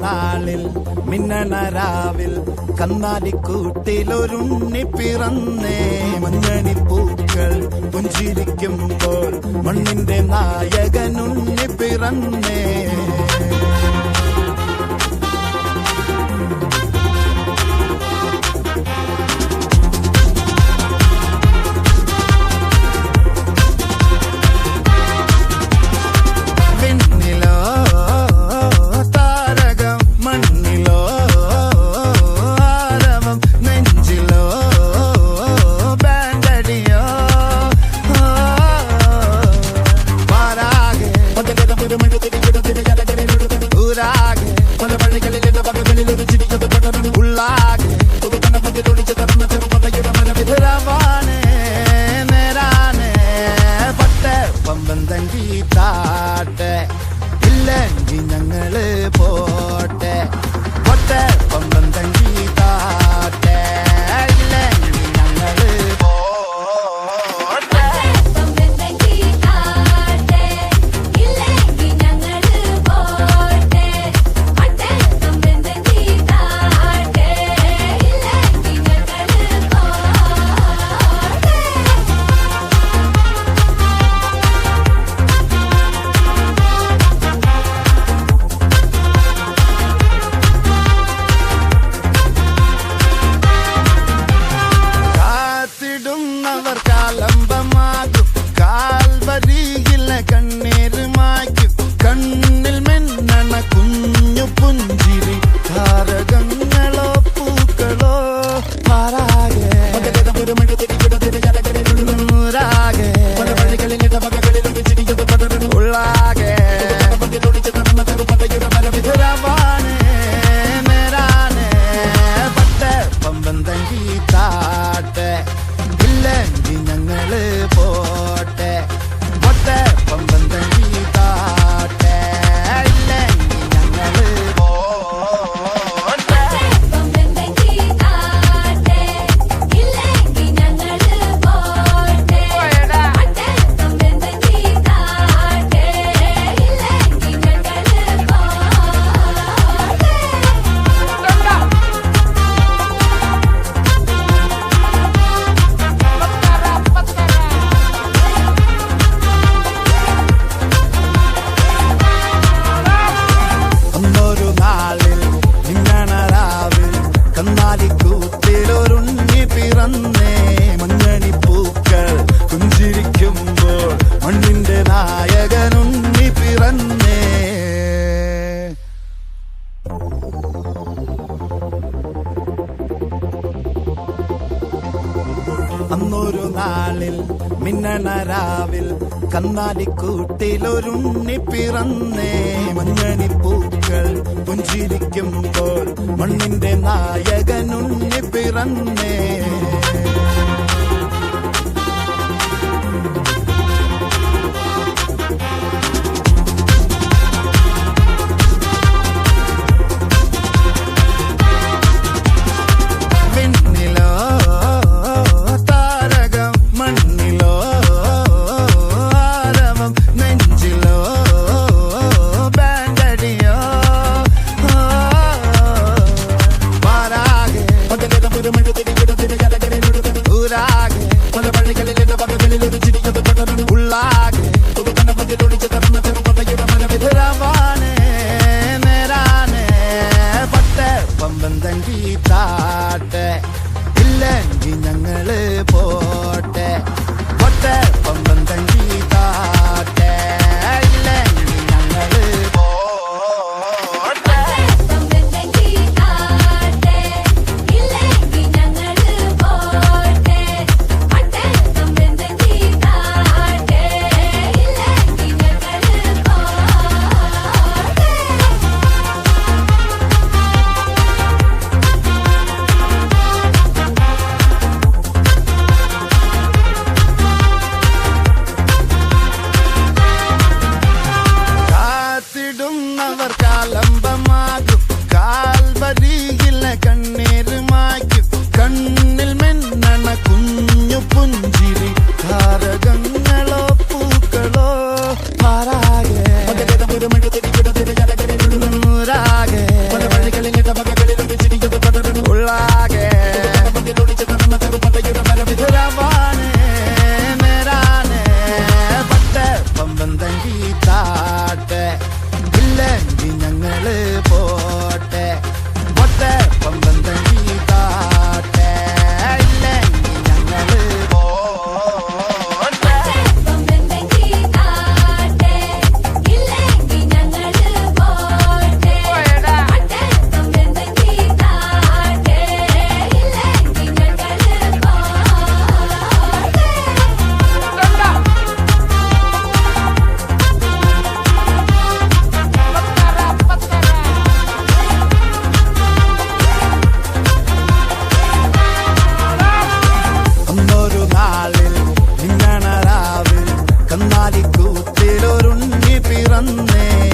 നാളിൽ മിന്നണരാവിൽ കന്നാലിക്കൂട്ടിലൊരുണ്ണി പിറന്നേ മഞ്ഞണിപ്പൂക്കൾ പുഞ്ചിരിക്കുമ്പോൾ മണ്ണിന്റെ നായകനുണ്ണി പിറന്നേ ഇല്ലെങ്കിൽ ഞങ്ങള് പോട്ടെ പൊട്ടെ പമ്പം തങ്കി താട്ടെ ഇല്ലെങ്കിൽ ഞങ്ങള് പോട്ടെ പമ്പം തങ്കി താട്ടെ ഇല്ലെങ്കിൽ ഞങ്ങള് പോട്ടെ പൊട്ടെ പമ്പം തങ്കി താട്ടെ ഇല്ലെങ്കിൽ ഞങ്ങള് കാത്തിടുന്നവർ കാലംബമാകും കാൽവരിയിലെ കണ്ണീര് മായ്ക്കും കണ്ണിൽ മിന്നണ കുഞ്ഞു പുഞ്ചിരി താരകങ്ങളോ പൂക്കളോ പാരാകെ ഉള്ളാകെ പമ്പം തങ്കി താട്ടെ ഇല്ലെങ്കിൽ ഞങ്ങള് പോട്ടെ പൊട്ടെ പമ്പം തങ്കി താട്ടെ ഇല്ലെങ്കിൽ ഞങ്ങള് പോട്ടെ പമ്പം തങ്കി താട്ടെ ഇല്ലെങ്കിൽ ഞങ്ങള് പോട്ടെ പൊട്ടെ പമ്പം തങ്കി താട്ടെ ഇല്ലെങ്കിൽ ഞങ്ങള് അന്നൊരു നാളിൽ മിന്നണരാവിൽ കന്നാലിക്കൂട്ടിലൊരുണ്ണി പിറന്നേ മഞ്ഞണിപ്പൂക്കൾ പുഞ്ചിരിക്കുമ്പോൾ മണ്ണിന്റെ നായകനുണ്ണി പിറന്നേ അന്നൊരു നാളിൽ മിന്നണരാവിൽ കന്നാലിക്കൂട്ടിലൊരുണ്ണി പിറന്നേ മഞ്ഞണിപ്പൂക്കൾ പുഞ്ചിരിക്കുമ്പോൾ മണ്ണിന്റെ നായകനുണ്ണി പിറന്നേ പിറന്നേ